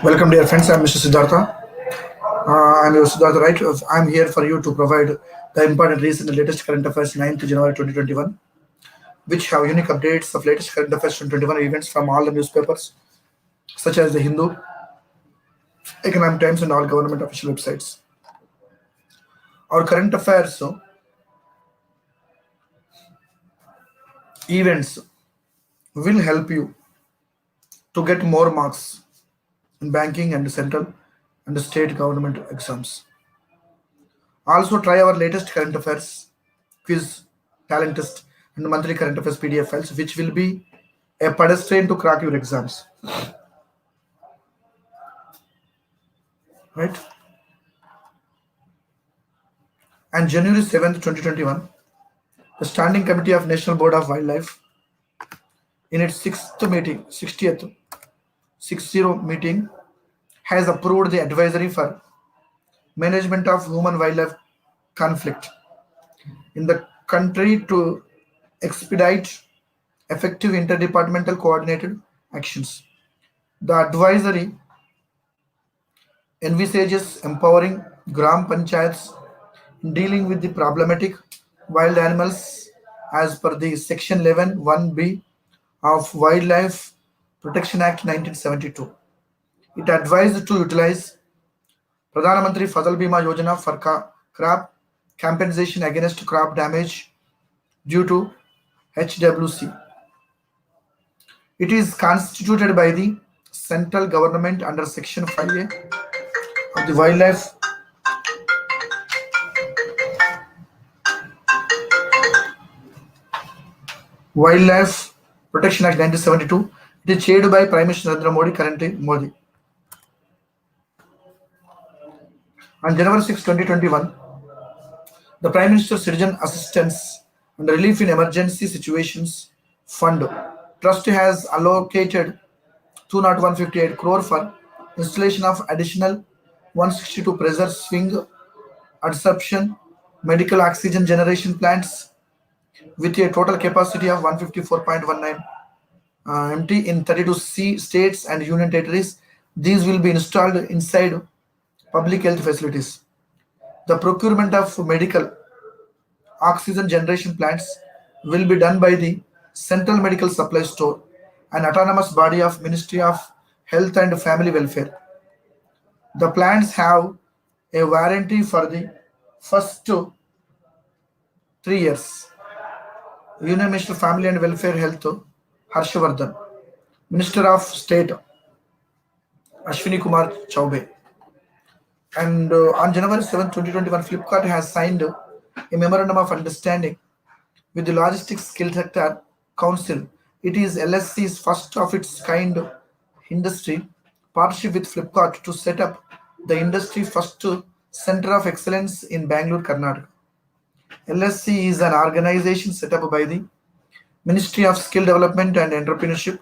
Welcome, dear friends. I'm Mr. Siddhartha. I'm your Siddhartha, right? I'm here for you to provide the important recent and latest current affairs 9th January 2021, which have unique updates of latest current affairs 2021 events from all the newspapers, such as the Hindu, Economic Times, and all government official websites. Our current affairs events will help you to get more marks in banking and central and state government exams. Also, try our latest current affairs quiz, talent test, and monthly current affairs PDF files, which will be a pedestrian to crack your exams. Right? And January 7th, 2021, the Standing Committee of National Board of Wildlife, in its sixth meeting, 60th, 60 meeting, has approved the advisory for management of human-wildlife conflict in the country to expedite effective interdepartmental coordinated actions. The advisory envisages empowering Gram Panchayats in dealing with the problematic wild animals as per the Section 11 1B of Wildlife Protection Act 1972. It advised to utilize Pradhan Mantri Fasal Bima Yojana for crop compensation against crop damage due to HWC. It is constituted by the central government under Section 5A of the Wildlife Protection Act 1972. It is chaired by Prime Minister Narendra Modi, currently Modi. On January 6, 2021, the Prime Minister's Citizen Assistance and Relief in Emergency Situations Fund Trust has allocated 20158 crore for installation of additional 162 pressure swing adsorption medical oxygen generation plants with a total capacity of 154.19 MT in 32 states and union territories. These will be installed inside public health facilities. The procurement of medical oxygen generation plants will be done by the Central Medical Supply Store, an autonomous body of Ministry of Health and Family Welfare. The plants have a warranty for the first 3 years. Union Minister of Family and Welfare Health Harshvardhan, Minister of State Ashwini Kumar Chaubey. And on January 7, 2021, Flipkart has signed a memorandum of understanding with the Logistics Skill Sector Council. It is LSC's first of its kind industry partnership with Flipkart to set up the industry first center of excellence in Bangalore, Karnataka. LSC is an organization set up by the Ministry of Skill Development and Entrepreneurship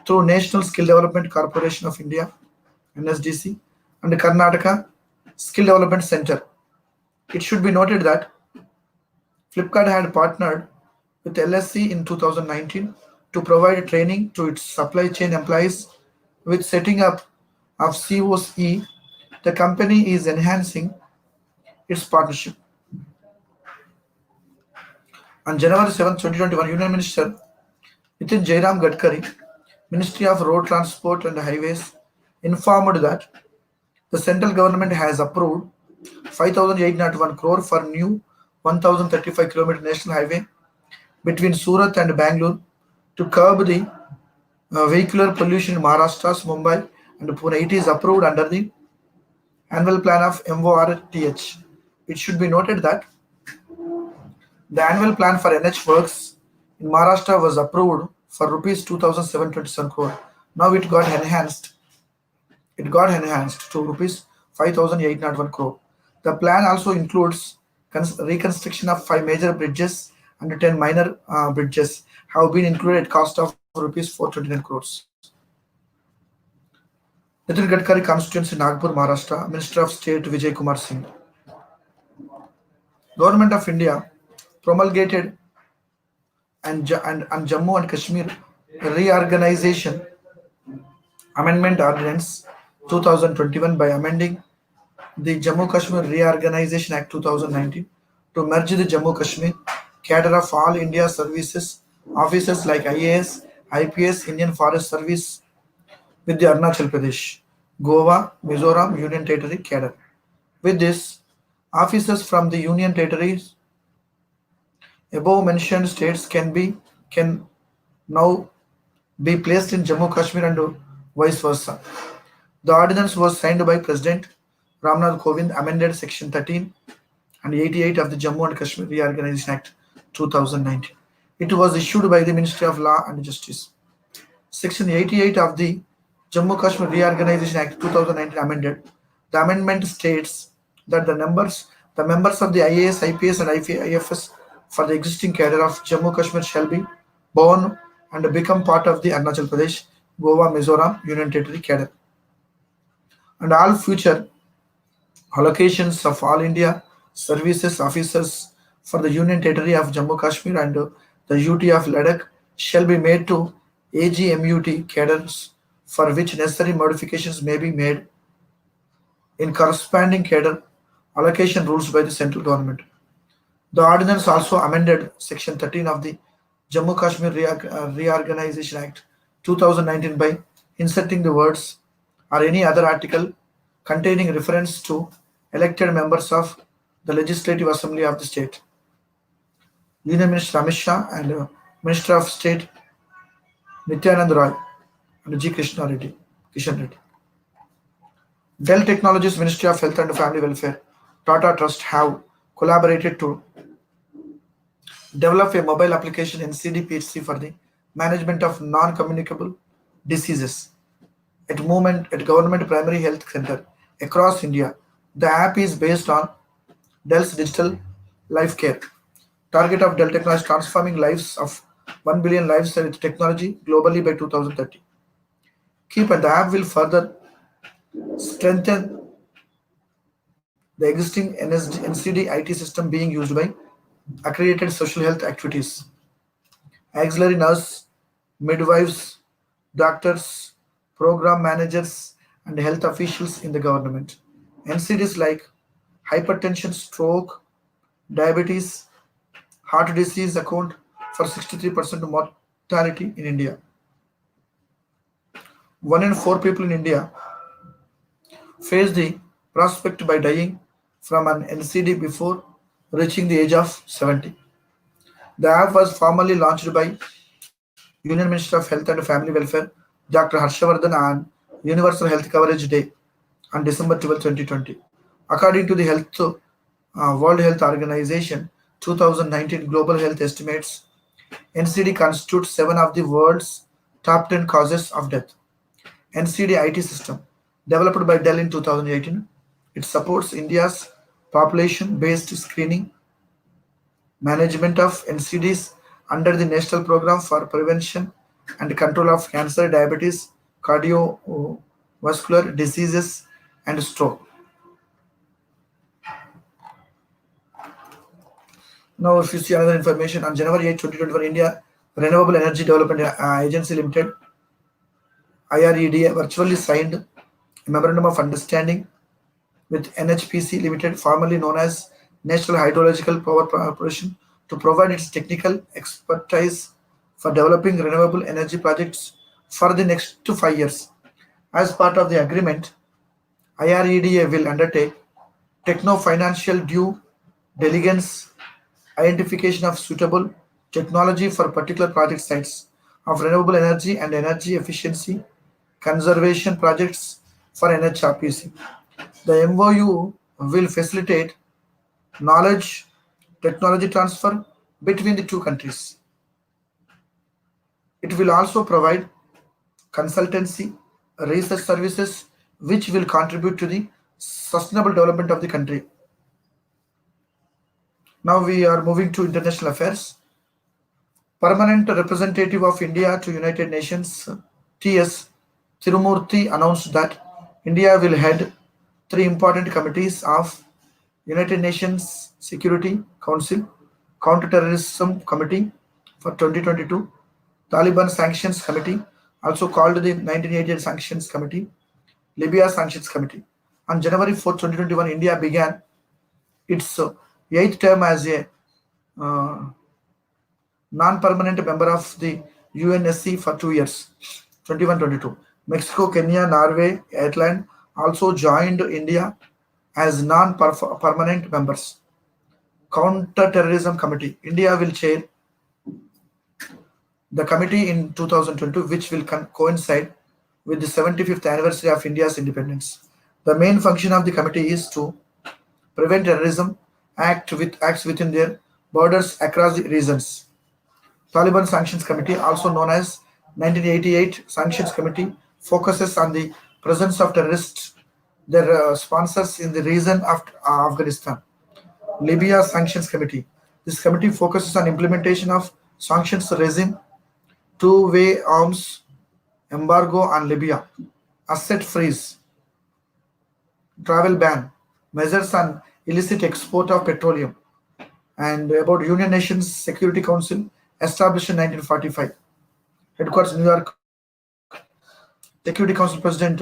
through National Skill Development Corporation of India, NSDC, and the Karnataka Skill Development Center. It should be noted that Flipkart had partnered with LSC in 2019 to provide training to its supply chain employees. With setting up of COE, the company is enhancing its partnership. On January 7, 2021, Union Minister Nitin Jairam Gadkari, Ministry of Road Transport and Highways, informed that the central government has approved 5,801 crore for new 1,035 km national highway between Surat and Bangalore to curb the vehicular pollution in Maharashtra, Mumbai, and Pune. It is approved under the annual plan of MORTH. It should be noted that the annual plan for NH works in Maharashtra was approved for rupees 2,727 crore. Now it got enhanced. It got enhanced to rupees 5,801 crore. The plan also includes reconstruction of 5 major bridges and 10 minor bridges have been included at cost of rupees 429 crores. Nitin Gadkari constituency Nagpur, Maharashtra, Minister of State Vijay Kumar Singh. Government of India promulgated and Jammu and Kashmir reorganization Amendment Ordinance 2021 by amending the Jammu Kashmir Reorganization Act 2019 to merge the Jammu Kashmir cadre of all India services officers like IAS, IPS, Indian Forest Service with the Arunachal Pradesh, Goa, Mizoram Union Territory cadre. With this, officers from the Union Territories above mentioned states can now be placed in Jammu Kashmir and vice versa. The ordinance was signed by President Ramnath Kovind, amended Section 13 and 88 of the Jammu and Kashmir Reorganization Act 2019. It was issued by the Ministry of Law and Justice. Section 88 of the Jammu Kashmir Reorganization Act 2019 amended. The amendment states that the members of the IAS, IPS, and IFS for the existing cadre of Jammu Kashmir shall be born and become part of the Arunachal Pradesh, Goa, Mizoram Union Territory cadre, and all future allocations of all India services officers for the Union Territory of Jammu Kashmir and the UT of Ladakh shall be made to AGMUT cadres, for which necessary modifications may be made in corresponding cadre allocation rules by the central government. The ordinance also amended Section 13 of the Jammu Kashmir Reorganization Act 2019 by inserting the words or any other article containing reference to elected members of the Legislative Assembly of the state. Union Minister Amit Shah and Minister of State Nityanand Roy and G. Kishan Reddy. Dell Technologies Ministry of Health and Family Welfare, Tata Trust have collaborated to develop a mobile application in CDPHC for the management of non-communicable diseases at government primary health center across India. The app is based on Dell's digital life care. Target of Dell Technologies transforming lives of 1 billion lives with technology globally by 2030. And the app will further strengthen the existing NCD IT system being used by accredited social health activities, auxiliary nurse, midwives, doctors, program managers, and health officials in the government. NCDs like hypertension, stroke, diabetes, heart disease account for 63% of mortality in India. 1 in 4 people in India face the prospect by dying from an NCD before reaching the age of 70. The app was formally launched by Union Minister of Health and Family Welfare, Dr. Harshavardhan, on Universal Health Coverage Day on December 12, 2020. According to the World Health Organization 2019 Global Health Estimates, NCD constitutes 7 of the world's top 10 causes of death. NCD IT system, developed by Dell in 2018, it supports India's population-based screening, management of NCDs under the National Program for Prevention and Control of Cancer, Diabetes, Cardiovascular Diseases, and Stroke. Now, if you see another information, on January 8, 2021, India Renewable Energy Development Agency Limited, IREDA, virtually signed a Memorandum of Understanding with NHPC Limited, formerly known as National Hydrological Power Corporation, to provide its technical expertise for developing renewable energy projects for the next 5 years. As part of the agreement, IREDA will undertake techno-financial due diligence, identification of suitable technology for particular project sites of renewable energy and energy efficiency conservation projects for NHRPC. The MOU will facilitate knowledge technology transfer between the two countries. It will also provide consultancy research services which will contribute to the sustainable development of the country. Now we are moving to international affairs. Permanent representative of India to United Nations, T.S. Tirumurthy, announced that India will head 3 important committees of United Nations Security Council: Counterterrorism Committee for 2022, Taliban Sanctions Committee also called the 1988 Sanctions Committee, Libya Sanctions Committee. On January 4, 2021, India began its eighth term as a uh, non-permanent member of the UNSC for 2 years, 21-22. Mexico, Kenya, Norway, Ireland also joined India as non-permanent members. Counter-Terrorism Committee. India will chair the committee in 2022, which will coincide with the 75th anniversary of India's independence. The main function of the committee is to prevent terrorism, acts within their borders across the regions. Taliban Sanctions Committee, also known as 1988 Sanctions Committee, focuses on the presence of terrorists, their sponsors in the region of Afghanistan. Libya Sanctions Committee. This committee focuses on implementation of sanctions regime, two-way arms embargo on Libya, asset freeze, travel ban, measures on illicit export of petroleum, and about United Nations Security Council established in 1945. Headquarters New York, Security Council President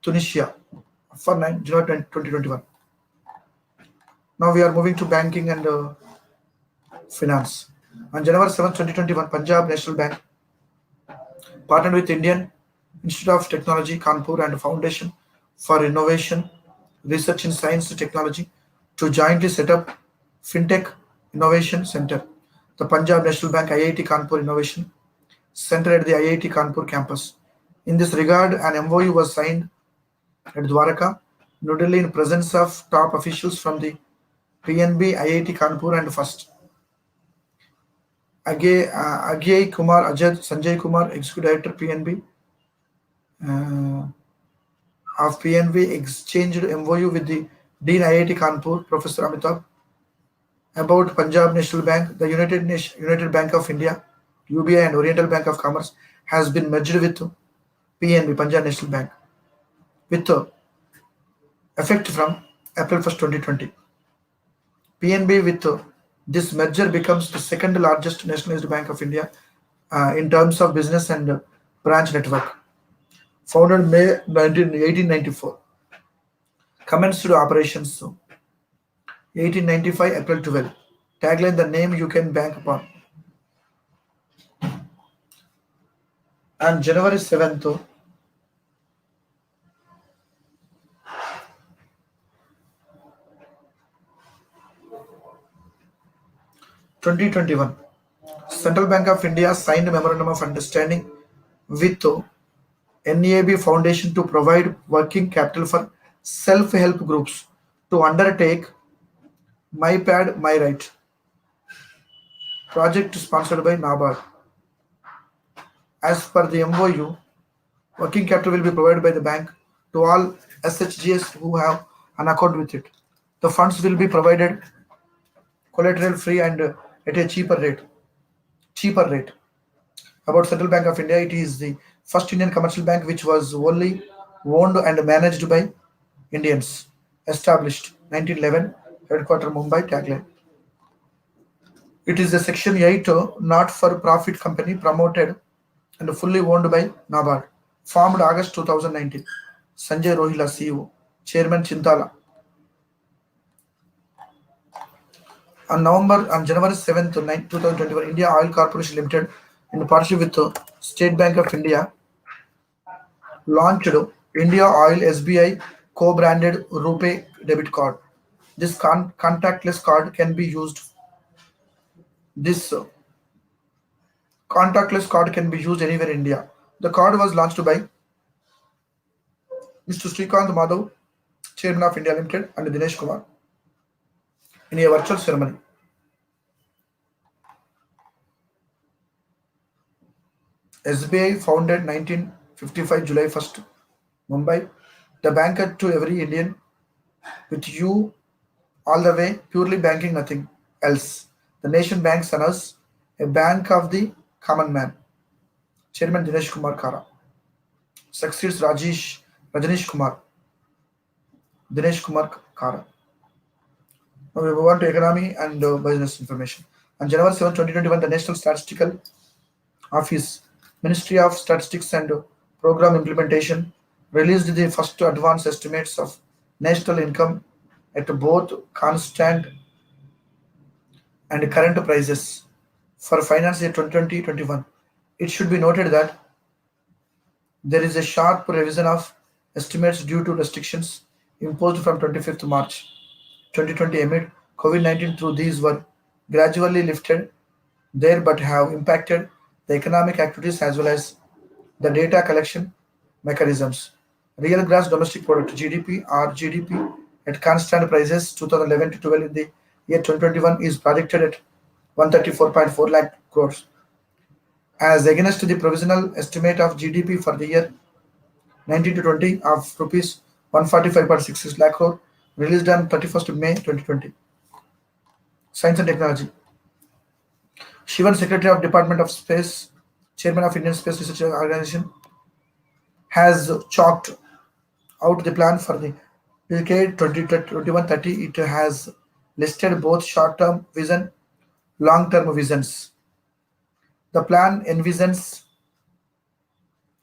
Tunisia for January 2021. Now we are moving to banking and finance. On January 7, 2021, Punjab National Bank partnered with Indian Institute of Technology, Kanpur, and Foundation for Innovation, Research in Science and Technology to jointly set up FinTech Innovation Center, the Punjab National Bank IIT Kanpur Innovation Center at the IIT Kanpur campus. In this regard, an MOU was signed at Dwarka, New Delhi, in presence of top officials from the PNB, IIT Kanpur, and FIRST. Ajay Kumar Ajad, Sanjay Kumar, Executive Director PNB of PNB, exchanged MOU with the Dean IIT Kanpur, Professor Amitabh, about Punjab National Bank. The United Bank of India, UBI, and Oriental Bank of Commerce has been merged with PNB, Punjab National Bank, with effect from April 1st, 2020. PNB, with this merger, becomes the second largest nationalized bank of India in terms of business and branch network. Founded May 1894. Commenced operations 1895 April 12. Tagline: the name you can bank upon. On January 7th, 2021, Central Bank of India signed a memorandum of understanding with NEAB Foundation to provide working capital for self-help groups to undertake My Pad, My Right project sponsored by NABARD. As per the MOU, working capital will be provided by the bank to all SHGs who have an account with it. The funds will be provided collateral free and at a cheaper rate. About Central Bank of India, it is the first Indian commercial bank which was wholly owned and managed by Indians. Established 1911, headquarter Mumbai. Tagline: it is a Section 8 not-for-profit company promoted and fully owned by NABARD. Formed August 2019. Sanjay Rohila, CEO. Chairman Chintala. On January 7th, 2021, India Oil Corporation Limited, in partnership with State Bank of India, launched India Oil SBI co-branded RuPay debit card. This contactless card can be used. This contactless card can be used anywhere in India. The card was launched by Mr. Srikanth Madhav, Chairman of India Limited, and Dinesh Kumar in a virtual ceremony. SBI founded 1955 July 1st, Mumbai. The banker to every Indian, with you all the way, purely banking, nothing else. The nation banks on us, a bank of the common man. Chairman Dinesh Kumar Kara. Succeeds Rajneesh Kumar. Dinesh Kumar Kara. Now we move on to economy and business information. On January 7, 2021, the National Statistical Office Ministry of Statistics and Program Implementation released the first advanced estimates of national income at both constant and current prices for finance year 2020-21. It should be noted that there is a sharp revision of estimates due to restrictions imposed from 25th March 2020 amid COVID-19 through these were gradually lifted there but have impacted the economic activities as well as the data collection mechanisms. Real gross domestic product GDP or GDP at constant prices 2011 to 12 in the year 2021 is projected at 134.4 lakh crores as against the provisional estimate of GDP for the year 19 to 20 of rupees 145.66 lakh crore released on 31st May 2020. Science and Technology. Shivan, Secretary of Department of Space, Chairman of Indian Space Research Organization, has chalked out the plan for the decade 2021-30. It has listed both short-term vision, long-term visions. The plan envisions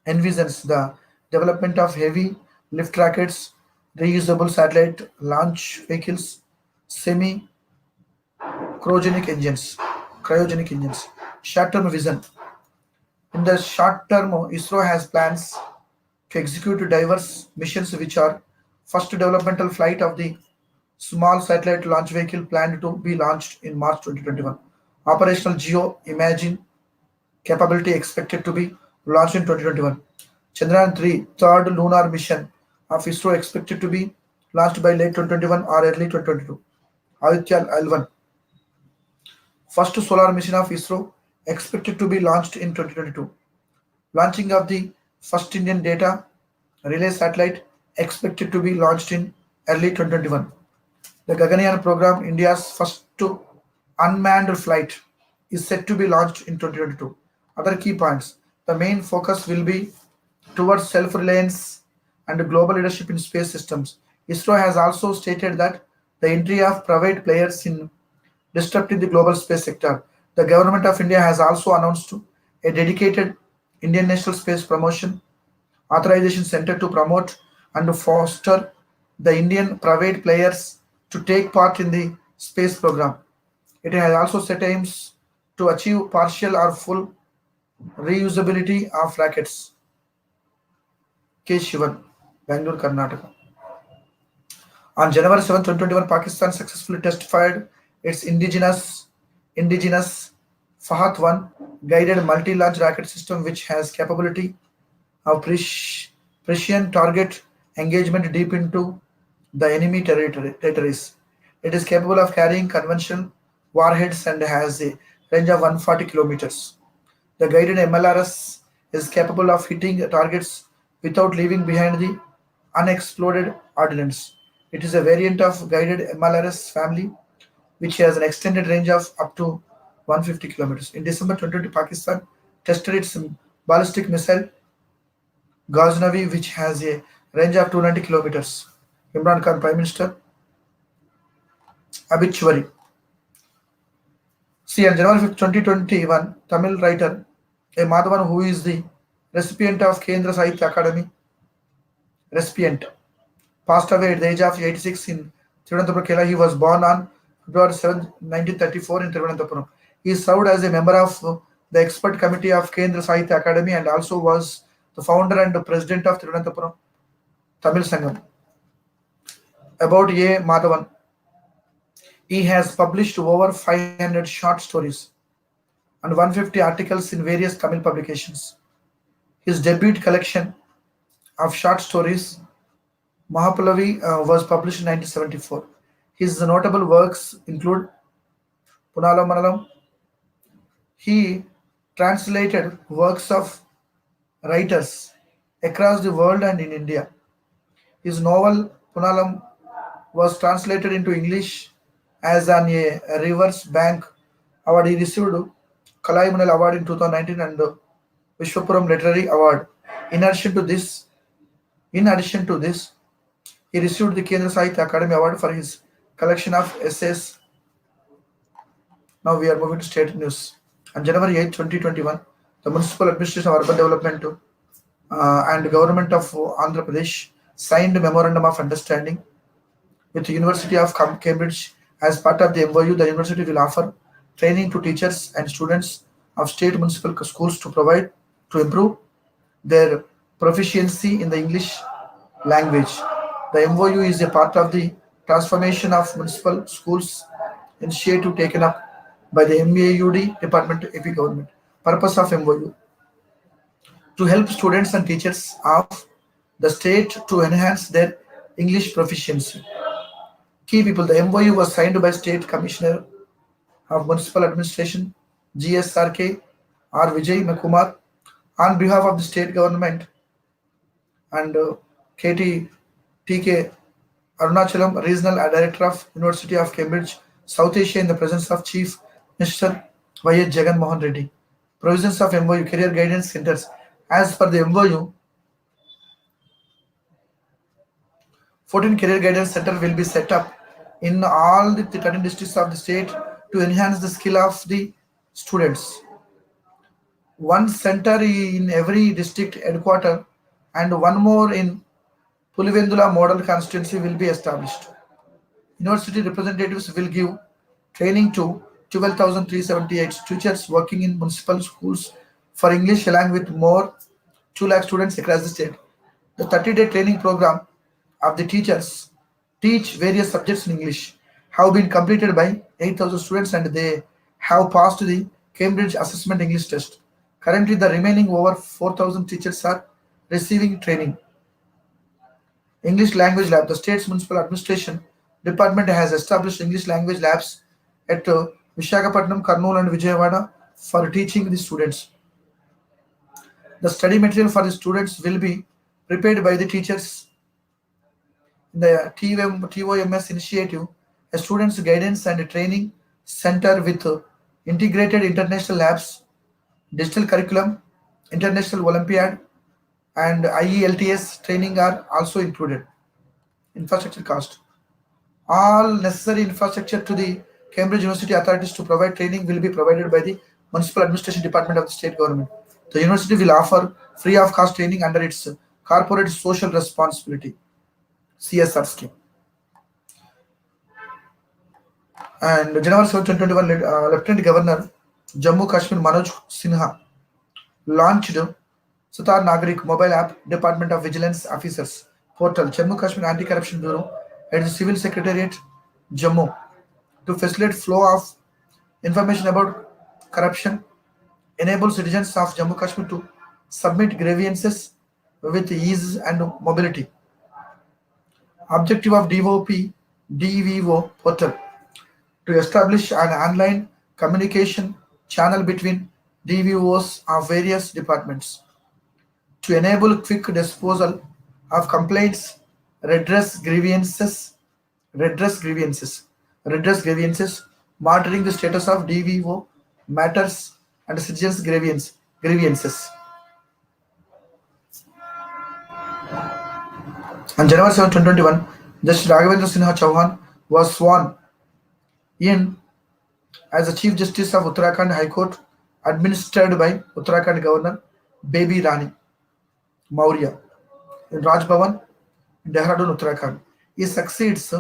the development of heavy lift rockets, reusable satellite launch vehicles, cryogenic engines. Short-term vision. In the short term, ISRO has plans to execute diverse missions which are first developmental flight of the small satellite launch vehicle planned to be launched in March 2021. Operational geo imaging capability expected to be launched in 2021. Chandrayaan 3, third lunar mission of ISRO expected to be launched by late 2021 or early 2022. Aditya L1, first solar mission of ISRO expected to be launched in 2022. Launching of the first Indian data relay satellite expected to be launched in early 2021. The Gaganyaan program, India's first unmanned flight, is set to be launched in 2022. Other key points. The main focus will be towards self-reliance and global leadership in space systems. ISRO has also stated that the entry of private players in disrupting the global space sector. The government of India has also announced a dedicated Indian National Space Promotion Authorization Center to promote and foster the Indian private players to take part in the space program. It has also set aims to achieve partial or full reusability of rockets. K. Shivan, Bangalore, Karnataka. On January 7, 2021, Pakistan successfully test-fired its indigenous Fahad-1 guided multi-launch rocket system which has capability of precision target engagement deep into the enemy territories. It is capable of carrying conventional warheads and has a range of 140 kilometers. The guided MLRS is capable of hitting targets without leaving behind the unexploded ordnance. It is a variant of guided MLRS family which has an extended range of up to 150 kilometers. In December 2020, Pakistan tested its ballistic missile Ghaznavi, which has a range of 290 kilometers. Imran Khan, Prime Minister. Obituary. See, on January 5th, 2021, Tamil writer A. Madhavan, who is the recipient of Kendra Sahitya Academy, recipient, passed away at the age of 86 in Thiruvananthapuram, Kerala. He was born on February 7, 1934 in Thiruvananthapuram. He served as a member of the expert committee of Kendra Sahitya Academy and also was the founder and president of Thiruvananthapuram Tamil Sangam. About A. Madhavan, he has published over 500 short stories and 150 articles in various Tamil publications. His debut collection of short stories, Mahapallavi, was published in 1974. His notable works include Punala Manalam. He translated works of writers across the world and in India. His novel Punalam was translated into English as an a Reverse Bank Award. He received Kalai Munal Award in 2019 and Vishwapuram Literary Award. In addition to this, he received the Kendra Sahitya Academy Award for his collection of essays. Now we are moving to state news. On January 8, 2021, the Municipal Administration of Urban Development and Government of Andhra Pradesh signed a memorandum of understanding with the University of Cambridge. As part of the MOU, the university will offer training to teachers and students of state municipal schools to improve their proficiency in the English language. The MOU is a part of the transformation of municipal schools initiative taken up by the MAUD Department of AP Government. Purpose of MOU: to help students and teachers of the state to enhance their English proficiency. Key people: the MOU was signed by State Commissioner of Municipal Administration GSRK R. Vijay Kumar on behalf of the state government, and KT TK Arunachalam, Regional Director of University of Cambridge, South Asia, in the presence of Chief Minister Y.S. Jagan Mohan Reddy. Provisions of MOU: career guidance centers. As per the MOU, 14 career guidance centers will be set up in all the 13 districts of the state to enhance the skill of the students. One center in every district headquarter and one more in Pulivendula model constituency will be established. University representatives will give training to 12,378 teachers working in municipal schools for English, along with more 2 lakh students across the state. The 30-day training program of the teachers teach various subjects in English have been completed by 8,000 students, and they have passed the Cambridge Assessment English test. Currently, the remaining over 4,000 teachers are receiving training. English Language Lab. The state's municipal administration department has established English language labs at Visakhapatnam, Kurnool, and Vijayawada for teaching the students. The study material for the students will be prepared by the teachers in the TOMS initiative, a students guidance and training center with integrated international labs, digital curriculum, international Olympiad, and IELTS training are also included. Infrastructure cost. All necessary infrastructure to the Cambridge University authorities to provide training will be provided by the Municipal Administration Department of the state government. The university will offer free of cost training under its corporate social responsibility CSR scheme. And January 7, 2021, Lieutenant Governor Jammu Kashmir Manoj Sinha launched Siddhartha Nagarik mobile app, Department of Vigilance Officers portal, Jammu Kashmir Anti-Corruption Bureau at the Civil Secretariat, Jammu, to facilitate flow of information about corruption, enable citizens of Jammu Kashmir to submit grievances with ease and mobility. Objective of DVO portal: to establish an online communication channel between DVOs of various departments, to enable quick disposal of complaints, redress grievances, monitoring the status of DVO matters and citizens' grievances. On January 7, 2021, Justice Raghavendra Sinha Chauhan was sworn in as the Chief Justice of Uttarakhand High Court, administered by Uttarakhand Governor Baby Rani Maurya in Raj Bhavan, Dehradun, Uttarakhand. He succeeds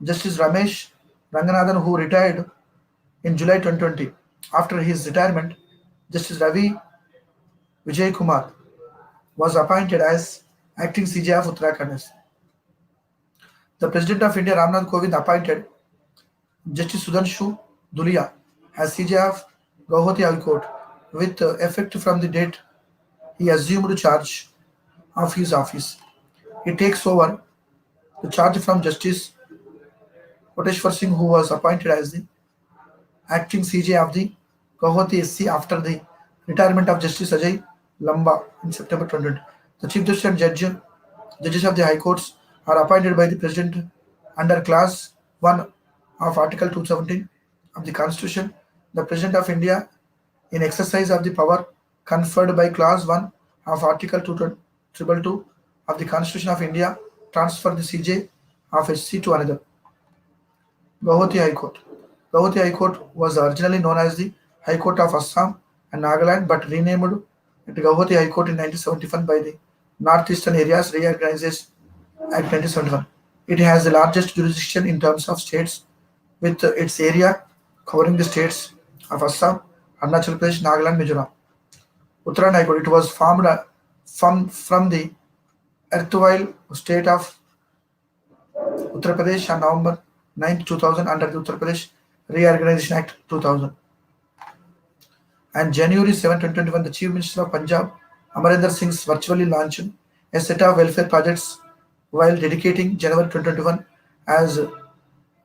Justice Ramesh Ranganathan, who retired in July 2020. After his retirement, Justice Ravi Vijay Kumar was appointed as acting CJ of Uttarakhand. The President of India, Ramnath Kovind, appointed Justice Sudhanshu Dhulia as CJ of Guwahati High Court with effect from the date he assumed charge of his office. He takes over the charge from Justice Koteshwar Singh, who was appointed as the acting CJ of the Guwahati SC after the retirement of Justice Ajay Lamba in September 2020. The Chief Justice and judges of the High Courts are appointed by the President under Clause 1 of Article 217 of the Constitution. The President of India, in exercise of the power conferred by Clause 1 of Article 222 of the Constitution of India, transfer the CJ of SC to another. Guwahati High Court. Guwahati High Court was originally known as the High Court of Assam and Nagaland, but renamed At Guwahati High Court in 1971 by the Northeastern Areas Reorganization Act 1971. It has the largest jurisdiction in terms of states, with its area covering the states of Assam, Arunachal Pradesh, Nagaland, Mizoram. Uttarakhand High Court. It was formed from the erstwhile state of Uttar Pradesh on November 9, 2000 under the Uttar Pradesh Reorganization Act 2000. And January 7, 2021, the Chief Minister of Punjab, Amarinder Singh, virtually launched a set of welfare projects while dedicating January 2021 as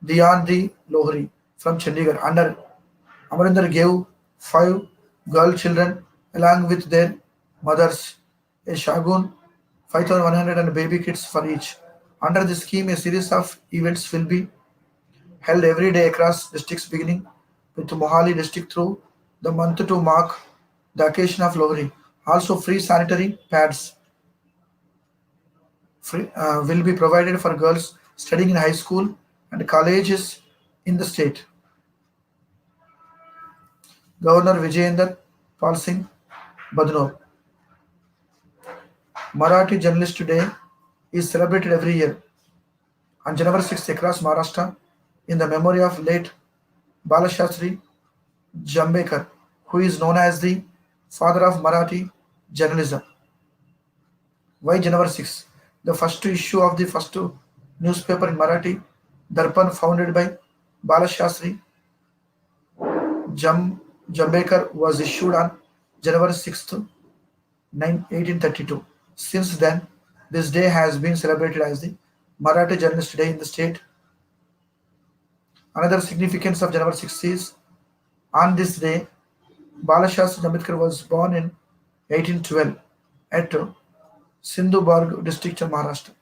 Diyan Di Lohri from Chandigarh. Under Amarinder gave 5 girl children along with their mothers a shagun 5,100 and baby kits for each. Under this scheme, a series of events will be held every day across districts beginning with Mohali district through the month to mark the occasion of Lohri. Also, free sanitary pads will be provided for girls studying in high school and colleges in the state. Governor Vijayender Pal Singh Badnor. Marathi Journalist Day is celebrated every year on January 6th across Maharashtra in the memory of late Balashastri Jambekar, who is known as the father of Marathi journalism. Why January 6th? The first issue of the first newspaper in Marathi, Darpan, founded by Balashastri Jambekar, was issued on January 6th, 1832. Since then, this day has been celebrated as the Marathi Journalist Day in the state. Another significance of January 6th is on this day, Balashastri Jambekar was born in 1812 at Sindhuburg district of Maharashtra.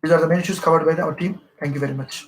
These are the main issues covered by our team. Thank you very much.